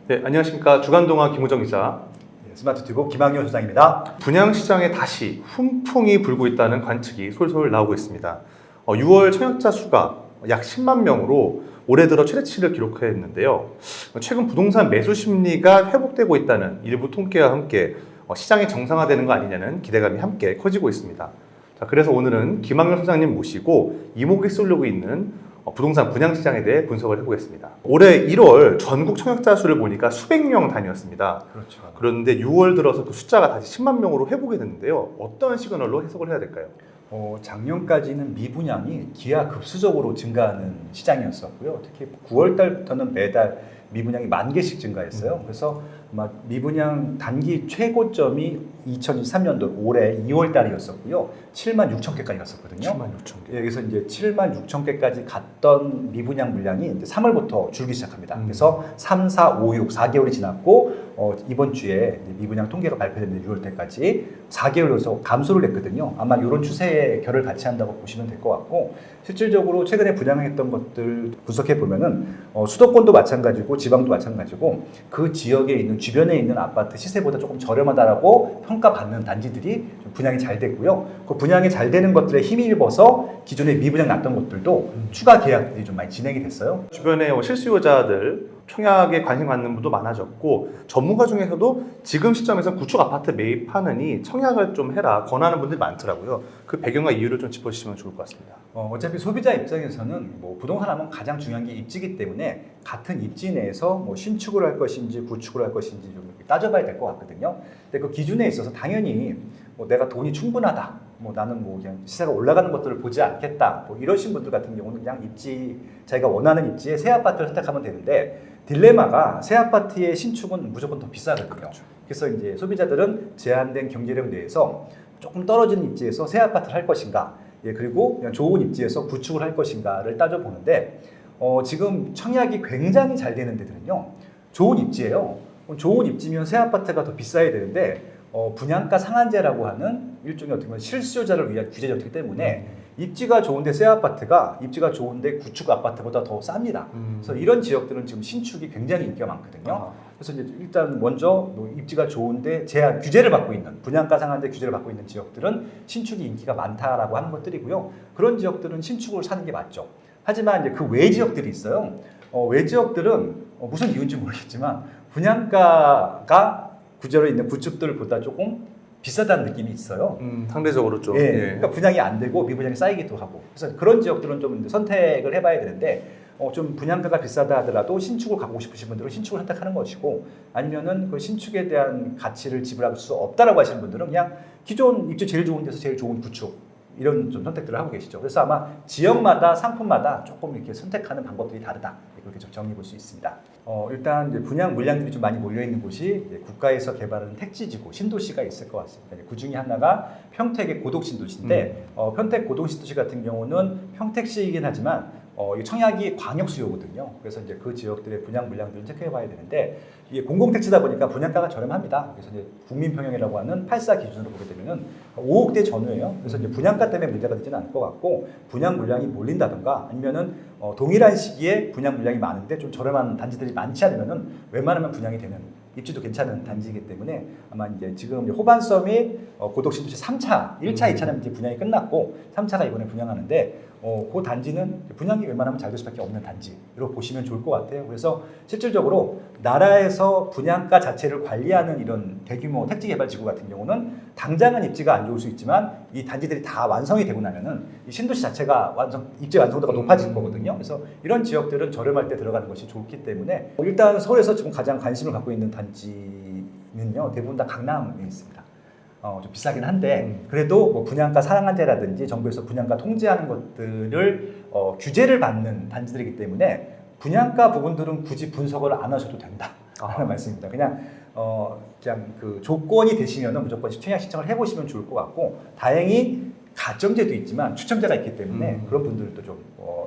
네, 안녕하십니까. 주간동화 김우정 기자. 스마트튜브 김학용 소장입니다. 분양시장에 다시 훈풍이 불고 있다는 관측이 솔솔 나오고 있습니다. 6월 청약자 수가 약 10만 명으로 올해 들어 최대치를 기록했는데요. 최근 부동산 매수 심리가 회복되고 있다는 일부 통계와 함께 시장이 정상화되는 거 아니냐는 기대감이 함께 커지고 있습니다. 자, 그래서 오늘은 김학용 소장님 모시고 이목이 쏠리고 있는 부동산 분양시장에 대해 분석을 해보겠습니다. 올해 1월 전국 청약자 수를 보니까 수백 명 단위였습니다. 그렇죠. 그런데 6월 들어서 그 숫자가 다시 10만 명으로 회복이 됐는데요. 어떤 시그널로 해석을 해야 될까요? 작년까지는 미분양이 기하급수적으로 증가하는 시장이었었고요. 특히 9월 달부터는 매달 미분양이 10,000개씩 증가했어요. 그래서 미분양 단기 최고점이 2023년도 올해 2월 달이었었고요. 76,000개까지 갔었거든요. 76,000개. 그래서 이제 76,000개까지 갔던 미분양 물량이 이제 3월부터 줄기 시작합니다. 그래서 3, 4, 5, 6, 4개월이 지났고 이번 주에 미분양 통계가 발표됐는데 6월 때까지 4개월에서 감소를 했거든요. 아마 이런 추세에 결을 같이 한다고 보시면 될 것 같고, 실질적으로 최근에 분양했던 것들 분석해 보면은 수도권도 마찬가지고 지방도 마찬가지고 그 지역에 있는 주변에 있는 아파트 시세보다 조금 저렴하다라고 평가받는 단지들이 좀 분양이 잘 됐고요. 그 분양이 잘 되는 것들에 힘을 입어서 기존에 미분양 났던 것들도 추가 계약들이 좀 많이 진행이 됐어요. 주변에 실수요자들 청약에 관심 갖는 분도 많아졌고, 전문가 중에서도 지금 시점에서 구축 아파트 매입하느니 청약을 좀 해라 권하는 분들이 많더라고요. 그 배경과 이유를 좀 짚어주시면 좋을 것 같습니다. 어차피 소비자 입장에서는 부동산 하면 가장 중요한 게 입지이기 때문에 같은 입지 내에서 신축을 할 것인지 구축을 할 것인지 좀 따져봐야 될 것 같거든요. 근데 그 기준에 있어서 당연히 내가 돈이 충분하다, 나는 그냥 시세가 올라가는 것들을 보지 않겠다, 이러신 분들 같은 경우는 그냥 입지, 자기가 원하는 입지에 새 아파트를 선택하면 되는데, 딜레마가 새 아파트의 신축은 무조건 더 비싸거든요. 그렇죠. 그래서 이제 소비자들은 제한된 경제력 내에서 조금 떨어지는 입지에서 새 아파트를 할 것인가, 그리고 그냥 좋은 입지에서 구축을 할 것인가를 따져보는데, 지금 청약이 굉장히 잘 되는 데들은요, 좋은 입지예요. 좋은 입지면 새 아파트가 더 비싸야 되는데, 분양가 상한제라고 하는 일종의 어떻게 보면 실수요자를 위한 규제였기 때문에 입지가 좋은데 새 아파트가 입지가 좋은데 구축 아파트보다 더 쌉니다. 그래서 이런 지역들은 지금 신축이 굉장히 인기가 많거든요. 그래서 이제 일단 먼저 입지가 좋은데 제한 규제를 받고 있는, 분양가 상한제 규제를 받고 있는 지역들은 신축이 인기가 많다라고 하는 것들이고요. 그런 지역들은 신축을 사는 게 맞죠. 하지만 이제 그 외 지역들이 있어요. 외 지역들은 무슨 이유인지 모르겠지만 분양가가 구절에 있는 구축들보다 조금 비싸다는 느낌이 있어요. 상대적으로 좀. 그러니까 분양이 안 되고 미분양이 쌓이기도 하고, 그래서 그런 지역들은 좀 선택을 해봐야 되는데, 좀 분양가가 비싸다 하더라도 신축을 갖고 싶으신 분들은 신축을 선택하는 것이고, 아니면은 그 신축에 대한 가치를 지불할 수 없다라고 하시는 분들은 그냥 기존 입지 제일 좋은 데서 제일 좋은 구축, 이런 좀 선택들을 하고 계시죠. 그래서 아마 지역마다 상품마다 조금 이렇게 선택하는 방법들이 다르다, 그렇게 좀 정리해 볼 수 있습니다. 일단 이제 분양 물량들이 좀 많이 몰려 있는 곳이 국가에서 개발하는 택지지구 신도시가 있을 것 같습니다. 그 중에 하나가 평택의 고덕신도시인데, 평택 고덕신도시 같은 경우는 평택시이긴 하지만 이 청약이 광역 수요거든요. 그래서 이제 그 지역들의 분양 물량들을 체크해봐야 되는데, 이게 공공택지다 보니까 분양가가 저렴합니다. 그래서 이제 국민평형이라고 하는 8사 기준으로 보게 되면은 5억대 전후예요. 그래서 이제 분양가 때문에 문제가 되지는 않을 것 같고, 분양 물량이 몰린다든가 아니면은 동일한 시기에 분양 물량이 많은데 좀 저렴한 단지들이 많지 않으면은 웬만하면 분양이 되는, 입지도 괜찮은 단지이기 때문에 아마 이제 지금 이제 호반서 및 고덕신도시 3차, 1차, 2차는 이제 분양이 끝났고 3차가 이번에 분양하는데, 그 단지는 분양이 웬만하면 잘 될 수밖에 없는 단지로 보시면 좋을 것 같아요. 그래서 실질적으로 나라에서 분양가 자체를 관리하는 이런 대규모 택지개발지구 같은 경우는 당장은 입지가 안 좋을 수 있지만 이 단지들이 다 완성이 되고 나면은 이 신도시 자체가 입지 완성도가 높아질 거거든요. 그래서 이런 지역들은 저렴할 때 들어가는 것이 좋기 때문에, 일단 서울에서 지금 가장 관심을 갖고 있는 단지는요, 대부분 다 강남에 있습니다. 좀 비싸긴 한데 그래도 분양가 상한제라든지 정부에서 분양가 통제하는 것들을 규제를 받는 단지들이기 때문에 분양가 부분들은 굳이 분석을 안 하셔도 된다 하는 말씀입니다. 그냥 그 조건이 되시면은 무조건 청약 신청을 해보시면 좋을 것 같고, 다행히 가점제도 있지만 추첨제가 있기 때문에 그런 분들도 좀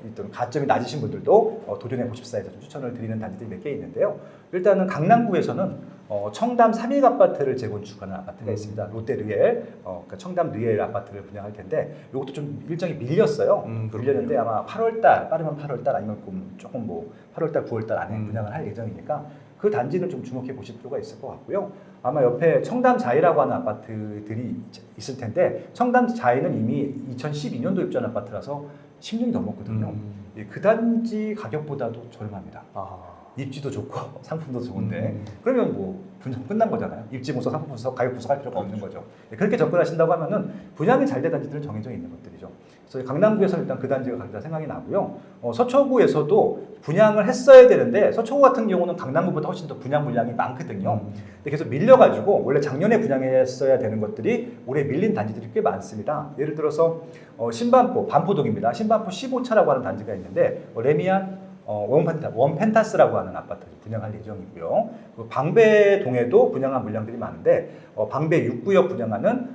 일단 가점이 낮으신 분들도 도전해 보십사에서 좀 추천을 드리는 단지들이 몇 개 있는데요. 일단은 강남구에서는 청담 3일 아파트를 재건축하는 아파트가 있습니다. 롯데 르엘, 그러니까 청담 르엘 아파트를 분양할 텐데, 이것도 좀 일정이 밀렸어요. 밀렸는데 아마 8월달, 빠르면 8월달 아니면 조금 8월달, 9월달 안에 분양을 할 예정이니까, 그 단지는 좀 주목해 보실 필요가 있을 것 같고요. 아마 옆에 청담자이라고 하는 아파트들이 있을 텐데 청담자이는 이미 2012년도 입주한 아파트라서 10년이 넘었거든요. 예, 그 단지 가격보다도 저렴합니다. 입지도 좋고 상품도 좋은데 그러면 뭐 분양 끝난 거잖아요. 입지 분석, 상품 분석, 가격 분석할 필요가 없는 거죠. 네, 그렇게 접근하신다고 하면은 분양이 잘 된 단지들은 정해져 있는 것들이죠. 그래서 강남구에서 일단 그 단지가 가장 생각이 나고요. 서초구에서도 분양을 했어야 되는데 서초구 같은 경우는 강남구보다 훨씬 더 분양 물량이 많거든요. 근데 계속 밀려가지고 원래 작년에 분양했어야 되는 것들이 올해 밀린 단지들이 꽤 많습니다. 예를 들어서 신반포, 반포동입니다. 신반포 15차라고 하는 단지가 있는데 레미안 원펜타스라고 하는 아파트를 분양할 예정이고요. 방배동에도 분양한 물량들이 많은데 방배 6구역 분양하는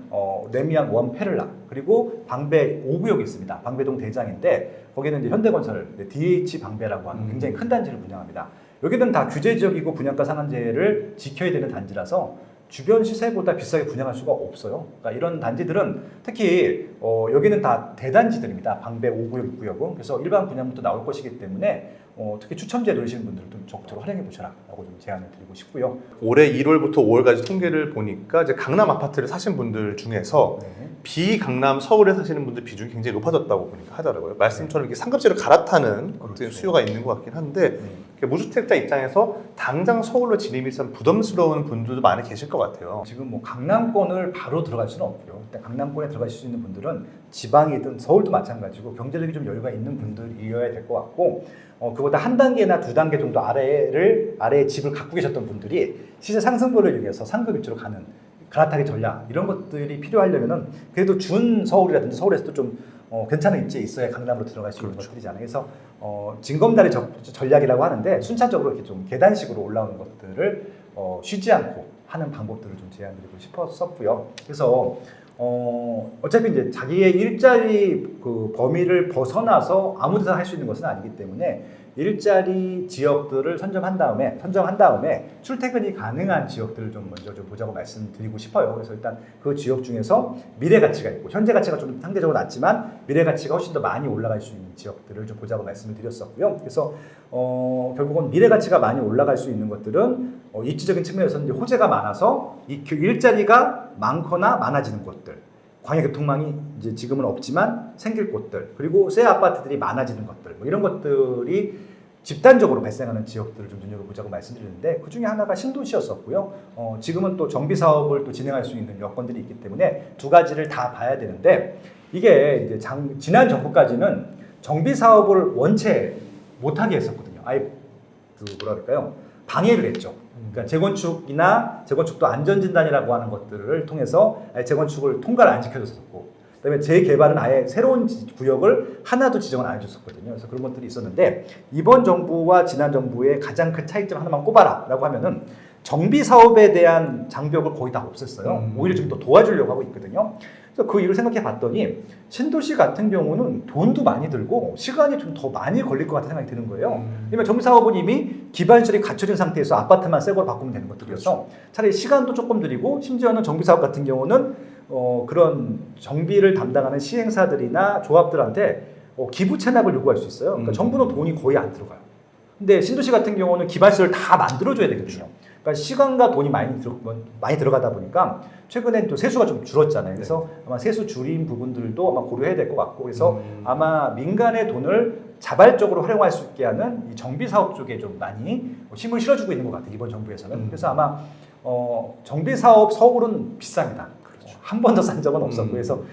레미안 원페를라 그리고 방배 5구역이 있습니다. 방배동 대장인데 거기는 이제 현대건설 DH 방배라고 하는 굉장히 큰 단지를 분양합니다. 여기는 다 규제 지역이고 분양가 상한제를 지켜야 되는 단지라서 주변 시세보다 비싸게 분양할 수가 없어요. 그러니까 이런 단지들은 특히 여기는 다 대단지들입니다. 방배 5구역, 6구역은. 그래서 일반 분양부터 나올 것이기 때문에 특히 추첨제 노리시는 분들은 좀 적극적으로 활용해 보셔라 라고 좀 제안을 드리고 싶고요. 올해 1월부터 5월까지 통계를 보니까 이제 강남 아파트를 사신 분들 중에서 네. 비강남 서울에 사시는 분들 비중이 굉장히 높아졌다고 보니까 하더라고요. 말씀처럼 이렇게 상급지를 갈아타는 그렇죠. 수요가 있는 것 같긴 한데 무주택자 입장에서 당장 서울로 진입이 참 부담스러운 분들도 많이 계실 것 같아요. 지금 뭐 강남권을 바로 들어갈 수는 없고요. 일단 강남권에 들어가실 수 있는 분들은 지방이든 서울도 마찬가지고 경제력이 좀 여유가 있는 분들이어야 될 것 같고 그보다 한 단계나 두 단계 정도 아래에 집을 갖고 계셨던 분들이 시세 상승분을 위해서 상급 입지로 가는 갈아타기 전략 이런 것들이 필요하려면은 그래도 준 서울이라든지 서울에서도 좀 괜찮은 입지에 있어야 강남으로 들어갈 수 있는 것들이잖아요. 그래서 징검다리 전략이라고 하는데 순차적으로 이렇게 좀 계단식으로 올라오는 것들을 쉬지 않고 하는 방법들을 좀 제안드리고 싶었었고요. 그래서 어차피 이제 자기의 일자리 그 범위를 벗어나서 아무 데나 할 수 있는 것은 아니기 때문에 일자리 지역들을 선정한 다음에 출퇴근이 가능한 지역들을 좀 먼저 좀 보자고 말씀드리고 싶어요. 그래서 일단 그 지역 중에서 미래 가치가 있고 현재 가치가 좀 상대적으로 낮지만 미래 가치가 훨씬 더 많이 올라갈 수 있는 지역들을 좀 보자고 말씀을 드렸었고요. 그래서 결국은 미래 가치가 많이 올라갈 수 있는 것들은 입지적인 측면에서는 이제 호재가 많아서 이 일자리가 많거나 많아지는 곳들. 광역교통망이 이제 지금은 없지만 생길 곳들 그리고 새 아파트들이 많아지는 것들 뭐 이런 것들이 집단적으로 발생하는 지역들을 좀 눈여겨보자고 말씀드렸는데 그 중에 하나가 신도시였었고요. 지금은 또 정비 사업을 또 진행할 수 있는 여건들이 있기 때문에 두 가지를 다 봐야 되는데 이게 이제 지난 정부까지는 정비 사업을 원체 못하게 했었거든요. 아예 뭐라 그럴까요? 방해를 했죠. 그러니까 재건축도 안전진단이라고 하는 것들을 통해서 재건축을 통과를 안 시켜줬었고 그다음에 재개발은 아예 새로운 구역을 하나도 지정을 안 해줬었거든요. 그래서 그런 것들이 있었는데 이번 정부와 지난 정부의 가장 큰 차이점 하나만 꼽아라라고 하면은 정비 사업에 대한 장벽을 거의 다 없앴어요. 오히려 좀 더 도와주려고 하고 있거든요. 그래서 그 이유를 생각해 봤더니 신도시 같은 경우는 돈도 많이 들고 시간이 좀 더 많이 걸릴 것 같은 생각이 드는 거예요. 왜냐면 정비 사업은 이미 기반시설이 갖춰진 상태에서 아파트만 새 걸 바꾸면 되는 것들이어서 차라리 시간도 조금 들이고 심지어는 정비 사업 같은 경우는 그런 정비를 담당하는 시행사들이나 조합들한테 기부 체납을 요구할 수 있어요. 그러니까 정부는 돈이 거의 안 들어가요. 근데 신도시 같은 경우는 기반시설을 다 만들어줘야 되거든요. 그러니까 시간과 돈이 많이 들어가다 보니까 최근에 또 세수가 좀 줄었잖아요. 그래서 아마 세수 줄인 부분들도 아마 고려해야 될 것 같고 그래서 아마 민간의 돈을 자발적으로 활용할 수 있게 하는 이 정비 사업 쪽에 좀 많이 힘을 실어주고 있는 것 같아요. 이번 정부에서는. 그래서 아마 정비 사업 서울은 비쌉니다. 한 번도 싼 적은 없었고 그래서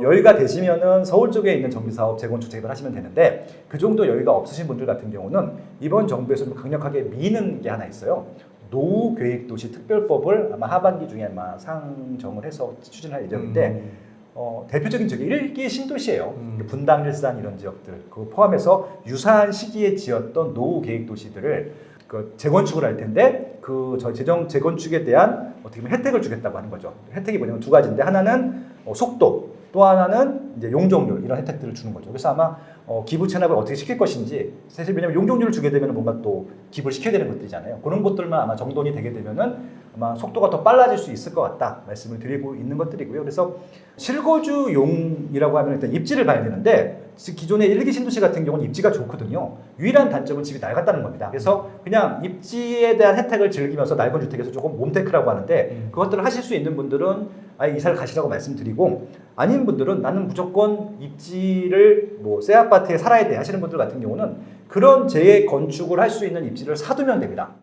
여유가 되시면은 서울 쪽에 있는 정비 사업 재건축 재개발하시면 되는데 그 정도 여유가 없으신 분들 같은 경우는 이번 정부에서 좀 강력하게 미는 게 하나 있어요. 노후계획도시 특별법을 아마 하반기 중에 아마 상정을 해서 추진할 예정인데 대표적인 지역이 1기 신도시예요. 분당, 일산 이런 지역들 그거 포함해서 유사한 시기에 지었던 노후계획도시들을 재건축을 할 텐데 재건축에 대한 어떻게 보면 혜택을 주겠다고 하는 거죠. 혜택이 뭐냐면 두 가지인데 하나는 속도 또 하나는 이제 용적률 이런 혜택들을 주는 거죠. 그래서 아마 기부 체납을 어떻게 시킬 것인지 사실 왜냐면 용적률을 주게 되면 뭔가 또 기부를 시켜야 되는 것들이잖아요. 그런 것들만 아마 정돈이 되게 되면은 아마 속도가 더 빨라질 수 있을 것 같다 말씀을 드리고 있는 것들이고요. 그래서 실거주용이라고 하면 일단 입지를 봐야 되는데 기존의 일기 신도시 같은 경우는 입지가 좋거든요. 유일한 단점은 집이 낡았다는 겁니다. 그래서 그냥 입지에 대한 혜택을 즐기면서 낡은 주택에서 조금 몸테크라고 하는데 그것들을 하실 수 있는 분들은 아예 이사를 가시라고 말씀드리고 아닌 분들은 나는 무조건 입지를 뭐 새 아파트에 살아야 돼 하시는 분들 같은 경우는 그런 재건축을 할 수 있는 입지를 사두면 됩니다.